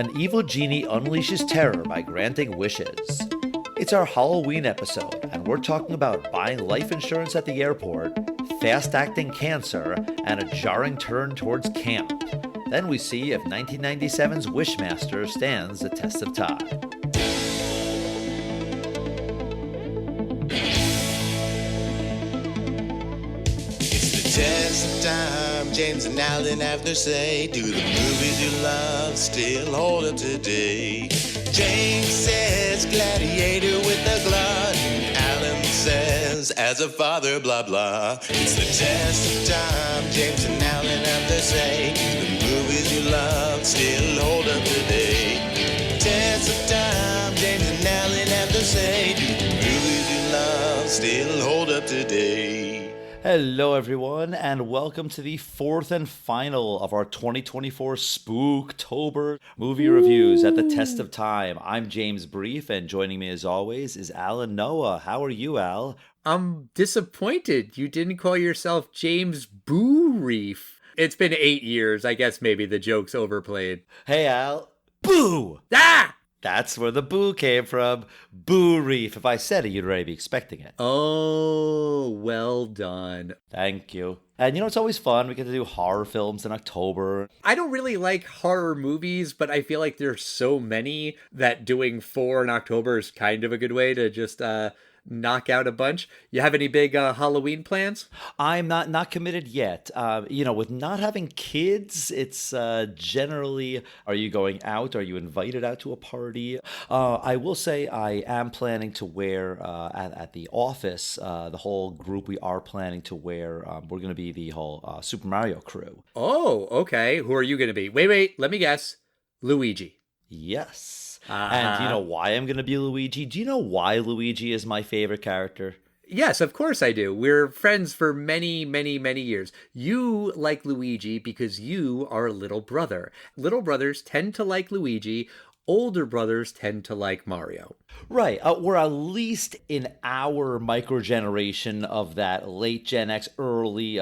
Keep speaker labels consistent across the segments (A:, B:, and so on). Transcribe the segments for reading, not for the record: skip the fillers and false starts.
A: An evil genie unleashes terror by granting wishes. It's our Halloween episode, and we're talking about buying life insurance at the airport, fast-acting cancer, and a jarring turn towards camp. Then we see if 1997's Wishmaster stands the test of time.
B: Test of time, James and Alan have their say. Do the movies you love still hold up today? James says gladiator with a glut. Alan says as a father, blah blah. It's the test of time, James and Alan have their say. Do the movies you love still hold up today? Test of time, James and Alan have their say. Do the movies you love still hold up today?
A: Hello everyone, and welcome to the fourth and final of our 2024 Spooktober movie reviews at the Test of Time. I'm James Brief, and joining me as always is Alan Noah. How are you, Al?
C: I'm disappointed you didn't call yourself James Boo Reef. It's been 8 years. I guess maybe the joke's overplayed.
A: Hey, Al. Boo!
C: Ah!
A: That's where the boo came from. Boo Reef. If I said it, you'd already be expecting it.
C: Oh, well done.
A: Thank you. And you know, it's always fun. We get to do horror films in October.
C: I don't really like horror movies, but I feel like there's so many that doing 4 in October is kind of a good way to just knock out a bunch. You have any big Halloween plans?
A: I'm not committed yet. With not having kids, it's generally, are you going out? Are you invited out to a party? I will say I am planning to wear, at the office, the whole group we are planning to wear, we're going to be the whole Super Mario crew.
C: Oh, okay. Who are you going to be? Wait, let me guess. Luigi.
A: Yes. And do you know why I'm going to be Luigi? Do you know why Luigi is my favorite character?
C: Yes, of course I do. We're friends for many, many, many years. You like Luigi because you are a little brother. Little brothers tend to like Luigi. Older brothers tend to like Mario.
A: Right. We're at least in our microgeneration of that late Gen X, early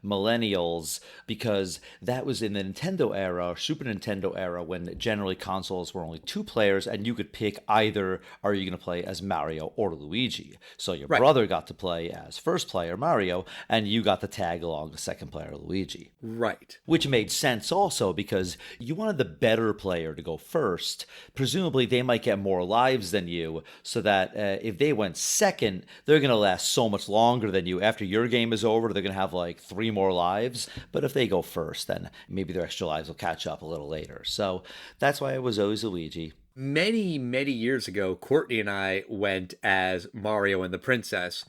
A: millennials, because that was in the Nintendo era, Super Nintendo era, when generally consoles were only 2 players, and you could pick either, are you going to play as Mario or Luigi? So your brother got to play as first player Mario, and you got to tag along the second player Luigi.
C: Right.
A: Which made sense also because you wanted the better player to go first. Presumably they might get more lives than you, so that if they went second, they're going to last so much longer than you. After your game is over, they're going to have like 3 more lives. But if they go first, then maybe their extra lives will catch up a little later. So that's why I was always Luigi.
C: Many, many years ago, Courtney and I went as Mario and the Princess.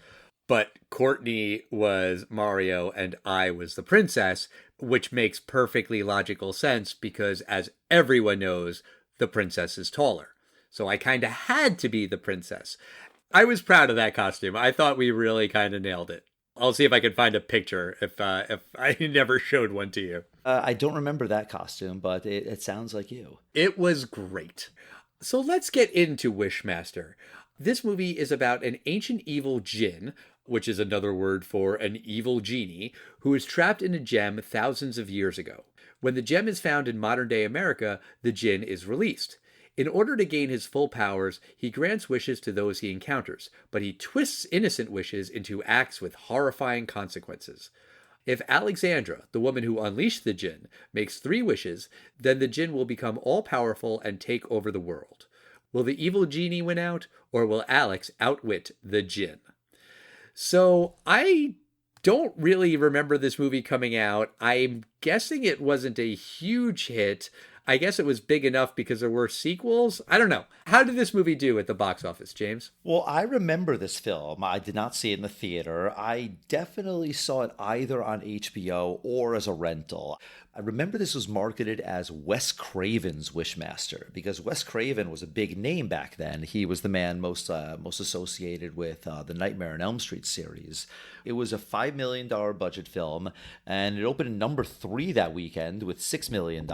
C: But Courtney was Mario and I was the princess, which makes perfectly logical sense because, as everyone knows, the princess is taller. So I kind of had to be the princess. I was proud of that costume. I thought we really kind of nailed it. I'll see if I can find a picture if I never showed one to you.
A: I don't remember that costume, but it sounds like you.
C: It was great. So let's get into Wishmaster. This movie is about an ancient evil djinn, which is another word for an evil genie, who is trapped in a gem thousands of years ago. When the gem is found in modern-day America, the djinn is released. In order to gain his full powers, he grants wishes to those he encounters, but he twists innocent wishes into acts with horrifying consequences. If Alexandra, the woman who unleashed the djinn, makes 3 wishes, then the djinn will become all-powerful and take over the world. Will the evil genie win out, or will Alex outwit the djinn? So I don't really remember this movie coming out. I'm guessing it wasn't a huge hit. I guess it was big enough because there were sequels. I don't know. How did this movie do at the box office, James?
A: Well, I remember this film. I did not see it in the theater. I definitely saw it either on HBO or as a rental. I remember this was marketed as Wes Craven's Wishmaster because Wes Craven was a big name back then. He was the man most associated with the Nightmare on Elm Street series. It was a $5 million budget film, and it opened in number 3 that weekend with $6 million,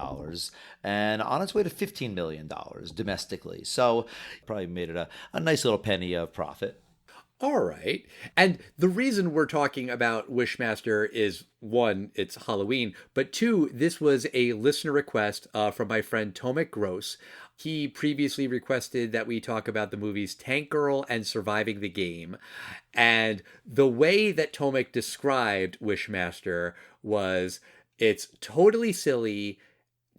A: and on its way to $15 million domestically. So probably made it a nice little penny of profit.
C: All right. And the reason we're talking about Wishmaster is one, it's Halloween, but two, this was a listener request from my friend Tomek Gross. He previously requested that we talk about the movies Tank Girl and Surviving the Game. And the way that Tomek described Wishmaster was it's totally silly,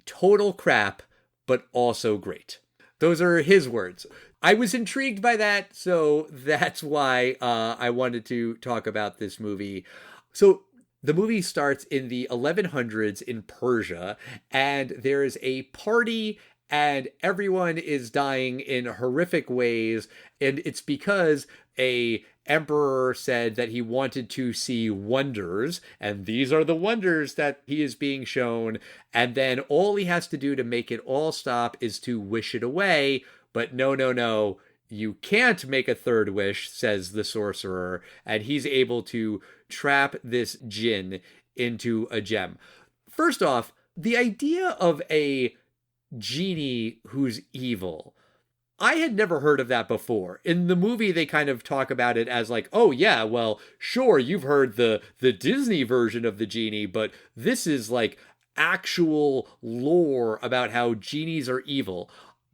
C: total crap, but also great. Those are his words. I was intrigued by that, so that's why I wanted to talk about this movie. So the movie starts in the 1100s in Persia, and there is a party, and everyone is dying in horrific ways, and it's because a emperor said that he wanted to see wonders, and these are the wonders that he is being shown, and then all he has to do to make it all stop is to wish it away. But no, you can't make a third wish, says the sorcerer, and he's able to trap this djinn into a gem. First off, the idea of a genie who's evil, I had never heard of that before. In the movie, they kind of talk about it as like, oh yeah, well, sure, you've heard the Disney version of the genie, but this is like actual lore about how genies are evil.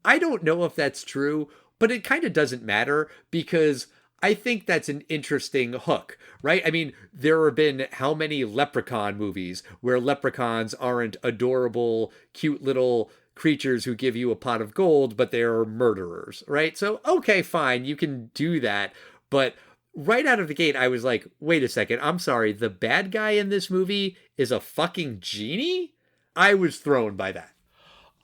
C: I don't know if that's true, but it kind of doesn't matter because I think that's an interesting hook, right? I mean, there have been how many Leprechaun movies where leprechauns aren't adorable, cute little creatures who give you a pot of gold, but they're murderers, right? So, okay, fine, you can do that. But right out of the gate, I was like, wait a second, I'm sorry, the bad guy in this movie is a fucking genie? I was thrown by that.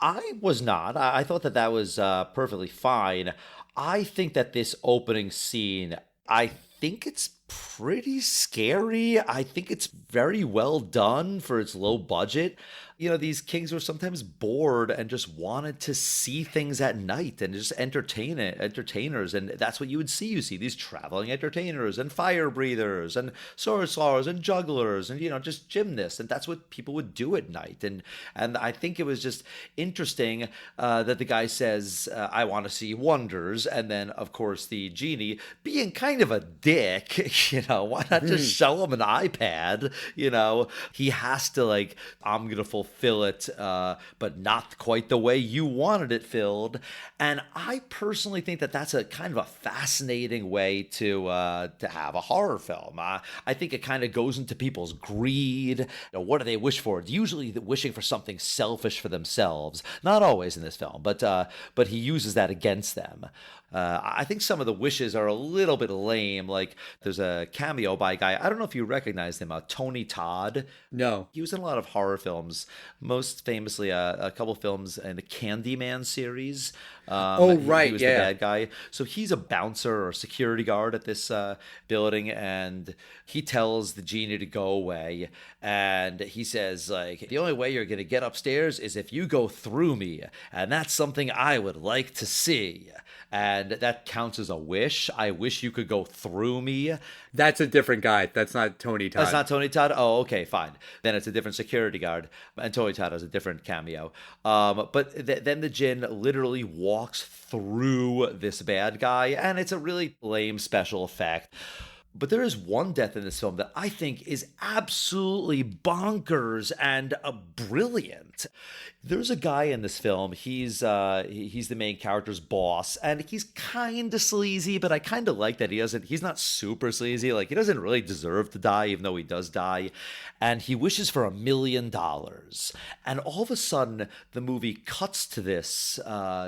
A: I was not. I thought that that was perfectly fine. I think that this opening scene, I think it's pretty scary. I think it's very well done for its low budget. You know, these kings were sometimes bored and just wanted to see things at night and just entertainers. And that's what you would see. You see these traveling entertainers and fire breathers and sorcerers and jugglers and, you know, just gymnasts. And that's what people would do at night. And I think it was just interesting that the guy says, I want to see wonders. And then, of course, the genie being kind of a dick, you know, why not just show him an iPad? You know, he has to like, I'm going to fulfill it, but not quite the way you wanted it filled. And I personally think that that's a kind of a fascinating way to have a horror film. I think it kind of goes into people's greed. You know, what do they wish for? It's usually wishing for something selfish for themselves. Not always in this film, but he uses that against them. I think some of the wishes are a little bit lame. Like there's a cameo by a guy, I don't know if you recognize him, Tony Todd.
C: No.
A: He was in a lot of horror films, most famously a couple films in the Candyman series.
C: Right,
A: he was
C: yeah.
A: the bad guy. So he's a bouncer or security guard at this building, and he tells the genie to go away. And he says, like, the only way you're going to get upstairs is if you go through me, and that's something I would like to see. And that counts as a wish. I wish you could go through me.
C: That's a different guy. That's not Tony Todd.
A: That's not Tony Todd? Oh, okay, fine. Then it's a different security guard. And Tony Todd has a different cameo. But then the djinn literally walks through this bad guy. And it's a really lame special effect. But there is one death in this film that I think is absolutely bonkers and brilliant. There's a guy in this film. He's the main character's boss, and he's kind of sleazy, but I kind of like that he's not super sleazy. Like, he doesn't really deserve to die, even though he does die. And he wishes for $1 million. And all of a sudden, the movie cuts to this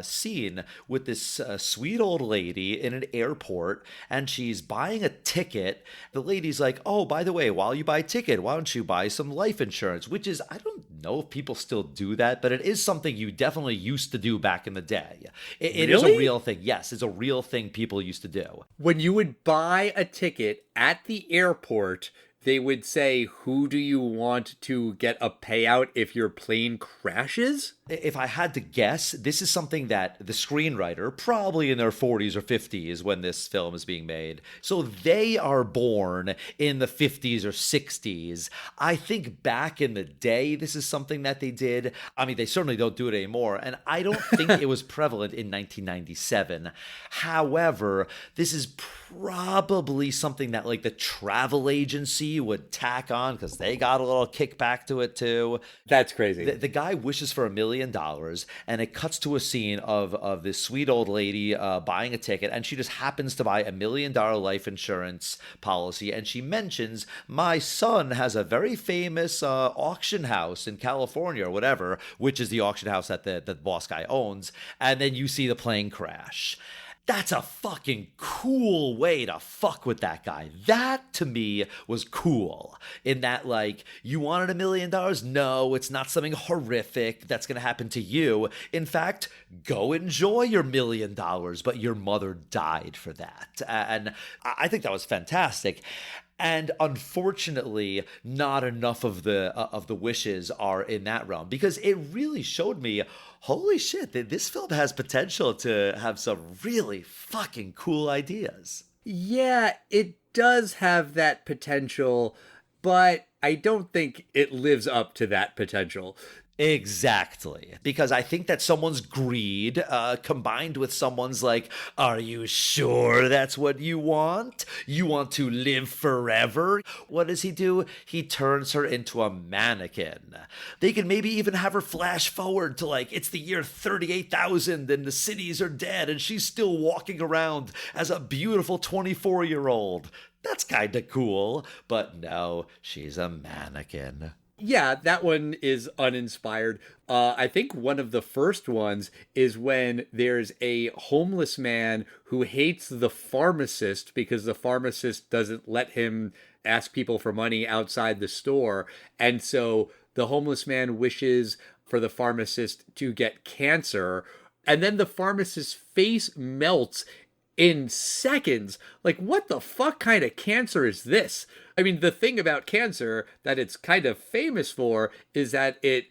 A: scene with this sweet old lady in an airport, and she's buying a ticket. The lady's like, oh, by the way, while you buy a ticket, why don't you buy some life insurance? Which is, I don't know if people still do that, but it is something you definitely used to do back in the day. It is a real thing. Yes, it's a real thing people used to do.
C: When you would buy a ticket at the airport, they would say, who do you want to get a payout if your plane crashes?
A: If I had to guess, this is something that the screenwriter, probably in their 40s or 50s when this film is being made, so they are born in the 50s or 60s. I think back in the day, this is something that they did. I mean, they certainly don't do it anymore, and I don't think it was prevalent in 1997. However, this is probably something that like the travel agency would tack on because they got a little kickback to it too.
C: That's crazy.
A: The guy wishes for $1 million, and it cuts to a scene of this sweet old lady buying a ticket, and she just happens to buy $1 million life insurance policy, and she mentions, my son has a very famous auction house in California or whatever, which is the auction house that the boss guy owns, and then you see the plane crash. That's a fucking cool way to fuck with that guy. That, to me, was cool. In that, like, you wanted $1 million? No, it's not something horrific that's going to happen to you. In fact, go enjoy your $1 million, but your mother died for that. And I think that was fantastic. And unfortunately, not enough of the wishes are in that realm, because it really showed me, holy shit, this film has potential to have some really fucking cool ideas.
C: Yeah, it does have that potential, but I don't think it lives up to that potential.
A: Exactly. Because I think that someone's greed combined with someone's like, are you sure that's what you want? You want to live forever? What does he do? He turns her into a mannequin. They can maybe even have her flash forward to like, it's the year 38,000 and the cities are dead and she's still walking around as a beautiful 24-year-old. That's kind of cool. But no, she's a mannequin.
C: Yeah, that one is uninspired. I think one of the first ones is when there's a homeless man who hates the pharmacist because the pharmacist doesn't let him ask people for money outside the store. And so the homeless man wishes for the pharmacist to get cancer. And then the pharmacist's face melts in seconds. Like, what the fuck kind of cancer is this? I mean, the thing about cancer that it's kind of famous for is that it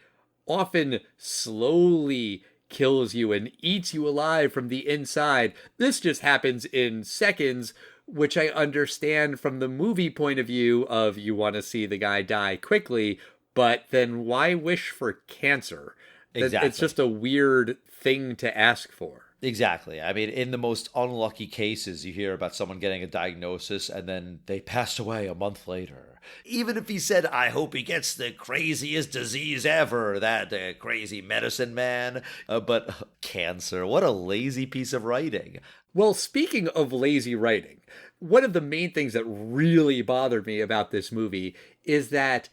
C: often slowly kills you and eats you alive from the inside. This just happens in seconds, which I understand from the movie point of view of you want to see the guy die quickly, but then why wish for cancer?
A: Exactly.
C: It's just a weird thing to ask for.
A: Exactly. I mean, in the most unlucky cases, you hear about someone getting a diagnosis and then they passed away a month later. Even if he said, I hope he gets the craziest disease ever, that crazy medicine man. But cancer, what a lazy piece of writing.
C: Well, speaking of lazy writing, one of the main things that really bothered me about this movie is that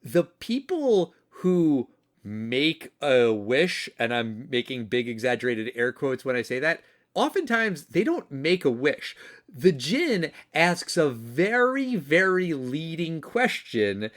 C: the people who make a wish, and I'm making big exaggerated air quotes when I say that, oftentimes they don't make a wish. The djinn asks a very, very leading question,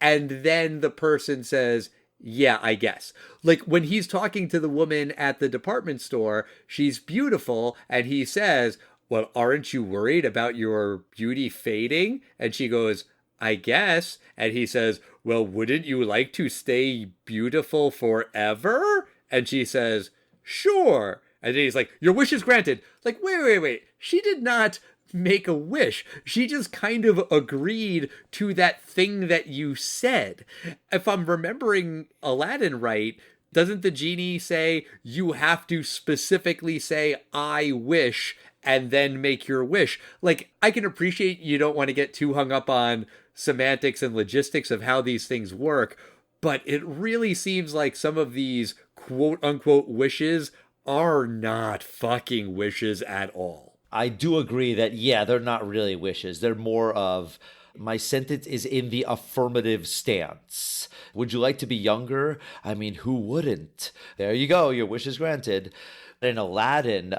C: and then the person says, yeah, I guess. Like when he's talking to the woman at the department store, she's beautiful, and he says, well, aren't you worried about your beauty fading? And she goes, I guess. And he says, well, wouldn't you like to stay beautiful forever? And she says, sure. And then he's like, your wish is granted. Like, wait. She did not make a wish. She just kind of agreed to that thing that you said. If I'm remembering Aladdin right, doesn't the genie say you have to specifically say, I wish, and then make your wish? Like, I can appreciate you don't want to get too hung up on semantics and logistics of how these things work, but it really seems like some of these quote unquote wishes are not fucking wishes at all.
A: I do agree that, yeah, they're not really wishes. They're more of, my sentence is in the affirmative stance. Would you like to be younger? I mean, who wouldn't? There you go. Your wish is granted. In Aladdin,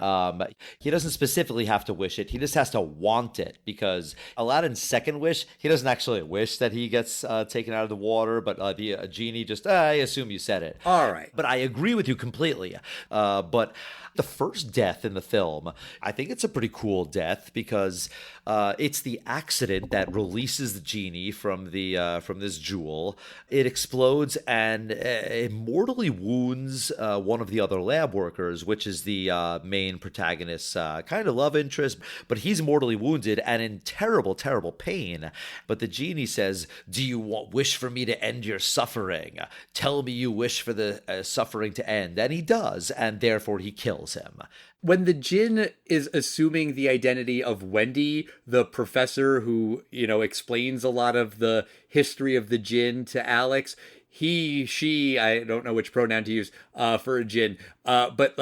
A: he doesn't specifically have to wish it. He just has to want it, because Aladdin's second wish, he doesn't actually wish that he gets taken out of the water, but the genie just, I assume you said it.
C: All right.
A: But I agree with you completely. But the first death in the film, I think it's a pretty cool death, because it's the accident that releases releases the genie from this jewel. It explodes and it mortally wounds one of the other lab workers, which is the main protagonist's kind of love interest, but he's mortally wounded and in terrible, terrible pain. But the genie says, "Do you wish for me to end your suffering? Tell me you wish for the suffering to end." And he does, and therefore he kills him.
C: When the djinn is assuming the identity of Wendy, the professor who, explains a lot of the history of the djinn to Alex, she, I don't know which pronoun to use for a djinn, but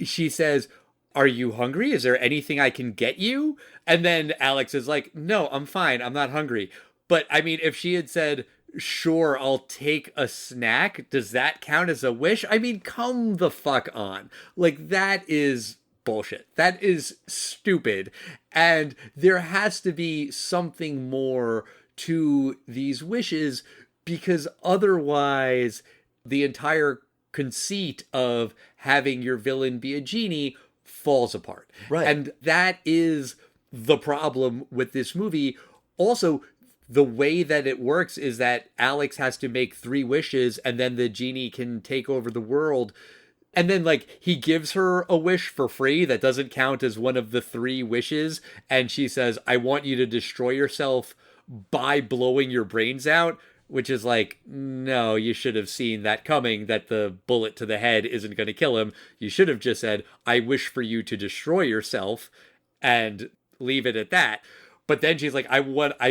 C: she says, "Are you hungry? Is there anything I can get you?" And then Alex is like, "No, I'm fine. I'm not hungry." But I mean, if she had said, "Sure, I'll take a snack," does that count as a wish? I mean, come the fuck on. That is bullshit. That is stupid. And there has to be something more to these wishes, because otherwise the entire conceit of having your villain be a genie falls apart.
A: Right.
C: And that is the problem with this movie. Also, the way that it works is that Alex has to make 3 wishes and then the genie can take over the world. And then, he gives her a wish for free that doesn't count as one of the 3 wishes. And she says, "I want you to destroy yourself by blowing your brains out," which is no, you should have seen that coming, that the bullet to the head isn't going to kill him. You should have just said, "I wish for you to destroy yourself," and leave it at that. But then she's like, I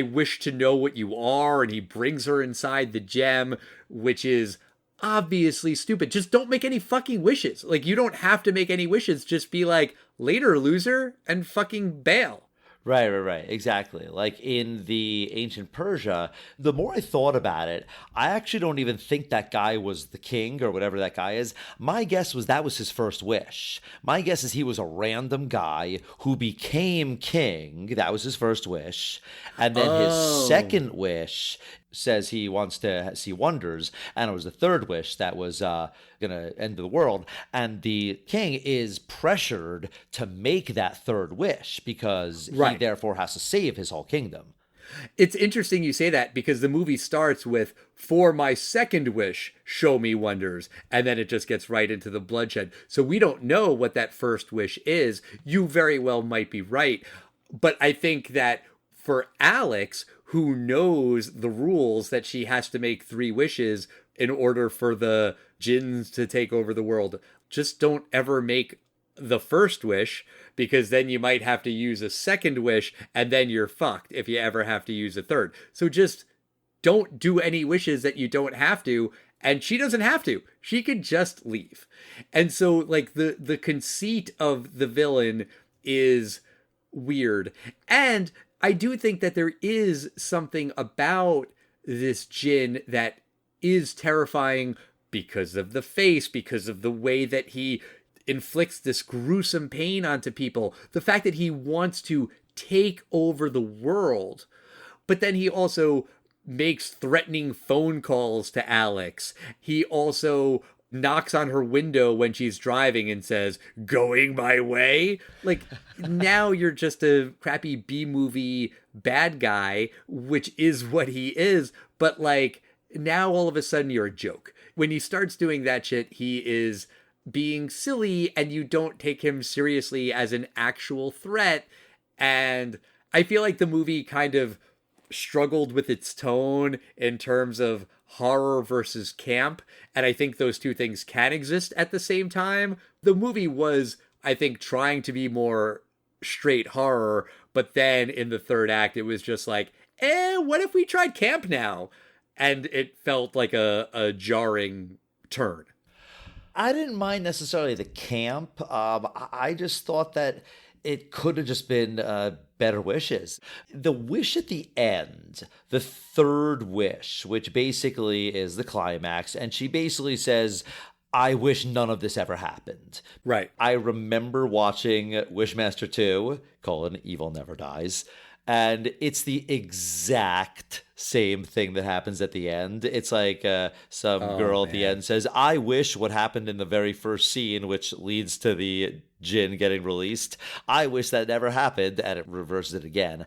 C: wish to know what you are. And he brings her inside the gem, which is obviously stupid. Just don't make any fucking wishes. You don't have to make any wishes. Just be like, "Later, loser," and fucking bail.
A: Right. Exactly. In the ancient Persia, the more I thought about it, I actually don't even think that guy was the king or whatever that guy is. My guess was that was his first wish. My guess is he was a random guy who became king. That was his first wish. And then his second wish says he wants to see wonders, and it was the third wish that was gonna end the world, and the king is pressured to make that third wish because he therefore has to save his whole kingdom.
C: It's interesting you say that, because the movie starts with, "For my second wish, show me wonders," and then it just gets right into the bloodshed. So we don't know what that first wish is. You very well might be right, but I think that for Alex, who knows the rules that she has to make 3 wishes in order for the jinns to take over the world, just don't ever make the first wish, because then you might have to use a second wish, and then you're fucked if you ever have to use a third. So just don't do any wishes that you don't have to, and she doesn't have to. She could just leave. And so the conceit of the villain is weird. And I do think that there is something about this djinn that is terrifying because of the face, because of the way that he inflicts this gruesome pain onto people. The fact that he wants to take over the world, but then he also makes threatening phone calls to Alex. He also knocks on her window when she's driving and says, "Going my way?" Now you're just a crappy B-movie bad guy, which is what he is, but now all of a sudden you're a joke. When he starts doing that shit, he is being silly, and you don't take him seriously as an actual threat. And I feel like the movie kind of struggled with its tone in terms of horror versus camp, and I think those two things can exist at the same time. The movie was, I think, trying to be more straight horror, but then in the third act it was just what if we tried camp now? And it felt like a jarring turn.
A: I didn't mind necessarily the camp. I just thought that it could have just been better wishes. The wish at the end, the third wish, which basically is the climax, and she basically says, "I wish none of this ever happened."
C: Right.
A: I remember watching Wishmaster 2, Evil Never Dies, and it's the exact same thing that happens at the end. It's some girl at the end says, "I wish what happened in the very first scene," which leads to the djinn getting released. "I wish that never happened," and it reverses it again.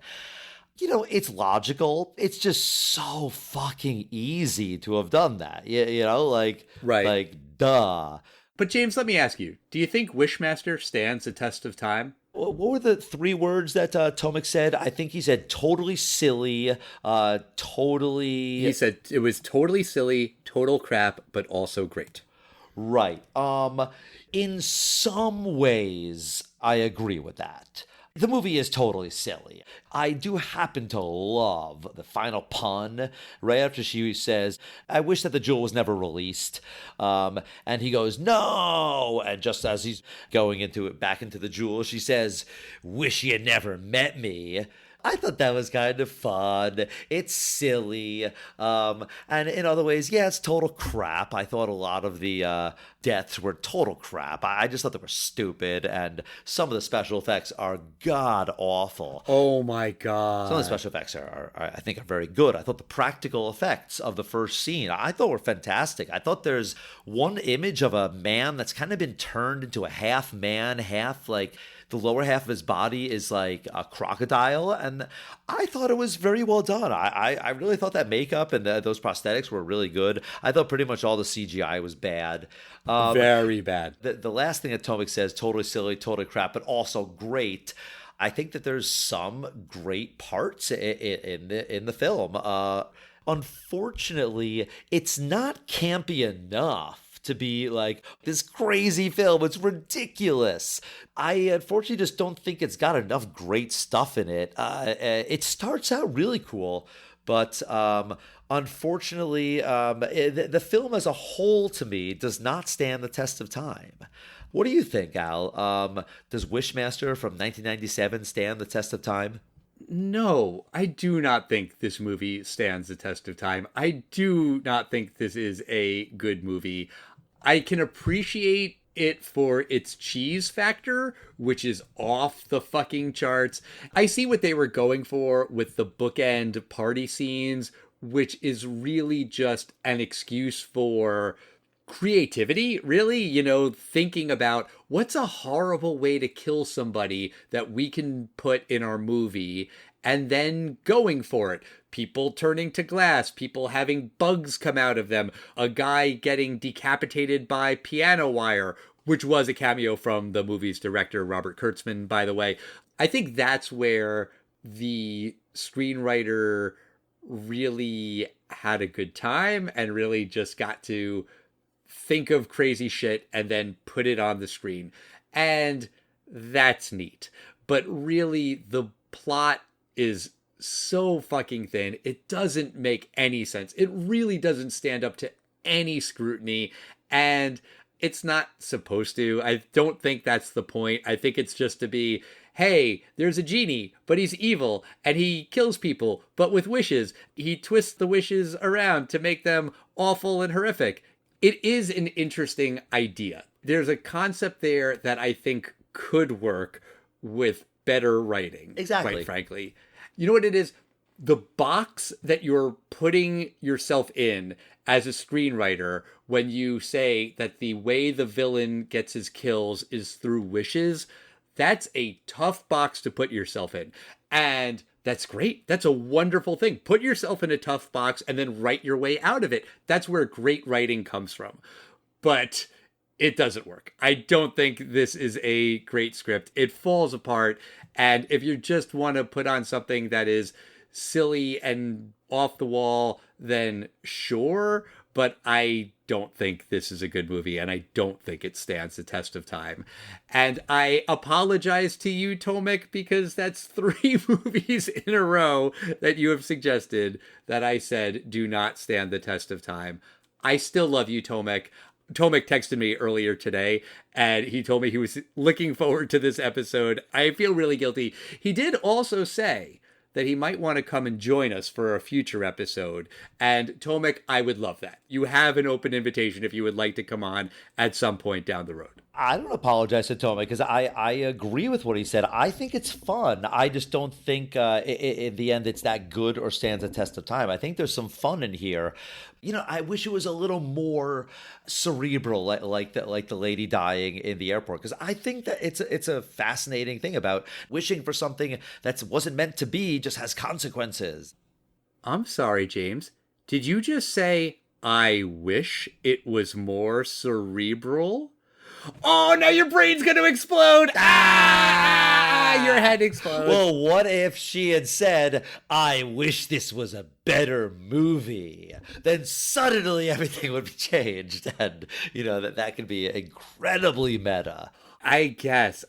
A: It's logical. It's just so fucking easy to have done that.
C: Right.
A: Like, duh.
C: But James, let me ask you, do you think Wishmaster stands the test of time?
A: What were the three words that Tomek said? I think he said totally silly, totally...
C: He said it was totally silly, total crap, but also great.
A: Right. In some ways, I agree with that. The movie is totally silly. I do happen to love the final pun right after she says, I wish that the jewel was never released. And he goes, no. And just as he's going back into the jewel, she says, wish you never met me. I thought that was kind of fun. It's silly. And in other ways, yeah, it's total crap. I thought a lot of the deaths were total crap. I just thought they were stupid. And some of the special effects are god awful.
C: Oh my God.
A: Some of the special effects I think, are very good. I thought the practical effects of the first scene, I thought were fantastic. I thought there's one image of a man that's kind of been turned into a half man, half like... The lower half of his body is like a crocodile, and I thought it was very well done. I really thought that makeup and those prosthetics were really good. I thought pretty much all the CGI was bad.
C: Very bad.
A: The last thing that Tomek says, totally silly, totally crap, but also great. I think that there's some great parts in the film. Unfortunately, it's not campy enough to be like this crazy film. It's ridiculous. I unfortunately just don't think it's got enough great stuff in it. It starts out really cool, but unfortunately, the film as a whole to me does not stand the test of time. What do you think, Al? Does Wishmaster from 1997 stand the test of time?
C: No, I do not think this movie stands the test of time. I do not think this is a good movie. I can appreciate it for its cheese factor, which is off the fucking charts. I see what they were going for with the bookend party scenes, which is really just an excuse for creativity, really, thinking about what's a horrible way to kill somebody that we can put in our movie and then going for it. People turning to glass, people having bugs come out of them, a guy getting decapitated by piano wire, which was a cameo from the movie's director, Robert Kurtzman, by the way. I think that's where the screenwriter really had a good time and really just got to think of crazy shit and then put it on the screen. And that's neat. But really, the plot is so fucking thin. It doesn't make any sense. It really doesn't stand up to any scrutiny. And it's not supposed to. I don't think that's the point. I think it's just to be, hey, there's a genie, but he's evil, and he kills people, but with wishes. He twists the wishes around to make them awful and horrific. It is an interesting idea. There's a concept there that I think could work with better writing.
A: Exactly.
C: Quite frankly. You know what it is? The box that you're putting yourself in as a screenwriter when you say that the way the villain gets his kills is through wishes, that's a tough box to put yourself in. And that's great. That's a wonderful thing. Put yourself in a tough box and then write your way out of it. That's where great writing comes from. But it doesn't work. I don't think this is a great script. It falls apart. And if you just want to put on something that is silly and off the wall, then sure. But I don't think this is a good movie, and I don't think it stands the test of time. And I apologize to you, Tomek, because that's 3 movies in a row that you have suggested that I said do not stand the test of time. I still love you, Tomek. Tomek texted me earlier today, and he told me he was looking forward to this episode. I feel really guilty. He did also say that he might want to come and join us for a future episode. And Tomek, I would love that. You have an open invitation if you would like to come on at some point down the road.
A: I don't apologize to Tomei because I agree with what he said. I think it's fun. I just don't think in the end it's that good or stands the test of time. I think there's some fun in here. I wish it was a little more cerebral, like the lady dying in the airport, because I think that it's a fascinating thing about wishing for something that wasn't meant to be, just has consequences.
C: I'm sorry, James. Did you just say, I wish it was more cerebral? Oh, now your brain's going to explode. Your head explodes.
A: Well, what if she had said, I wish this was a better movie? Then suddenly everything would be changed. And, that could be incredibly meta.
C: I guess.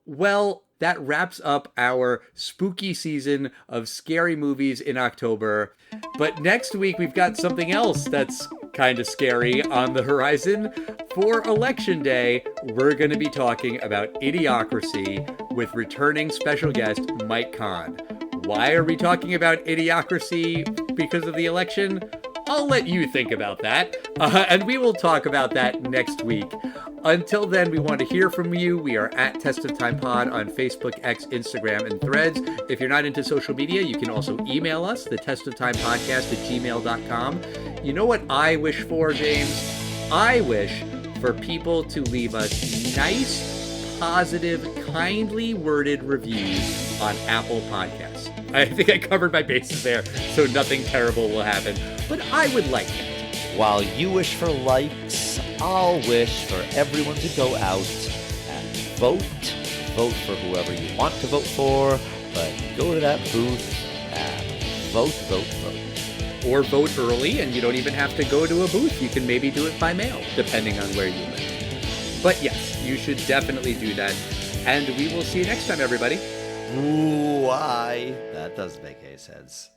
C: Well, that wraps up our spooky season of scary movies in October. But next week, we've got something else that's kind of scary on the horizon. For Election Day, we're going to be talking about Idiocracy with returning special guest Mike Kahn. Why are we talking about Idiocracy because of the election? I'll let you think about that. And we will talk about that next week. Until then, we want to hear from you. We are at Test of Time Pod on Facebook, X, Instagram, and Threads. If you're not into social media, you can also email us, the testoftimepodcast@gmail.com. You know what I wish for, James? I wish for people to leave us nice, positive, kindly worded reviews on Apple Podcasts. I think I covered my bases there, so nothing terrible will happen. But I would like that.
A: While you wish for likes, I'll wish for everyone to go out and vote. Vote for whoever you want to vote for, but go to that booth and vote.
C: Or vote early, and you don't even have to go to a booth. You can maybe do it by mail, depending on where you live. But yes, you should definitely do that. And we will see you next time, everybody.
A: Ooh, that doesn't make any sense.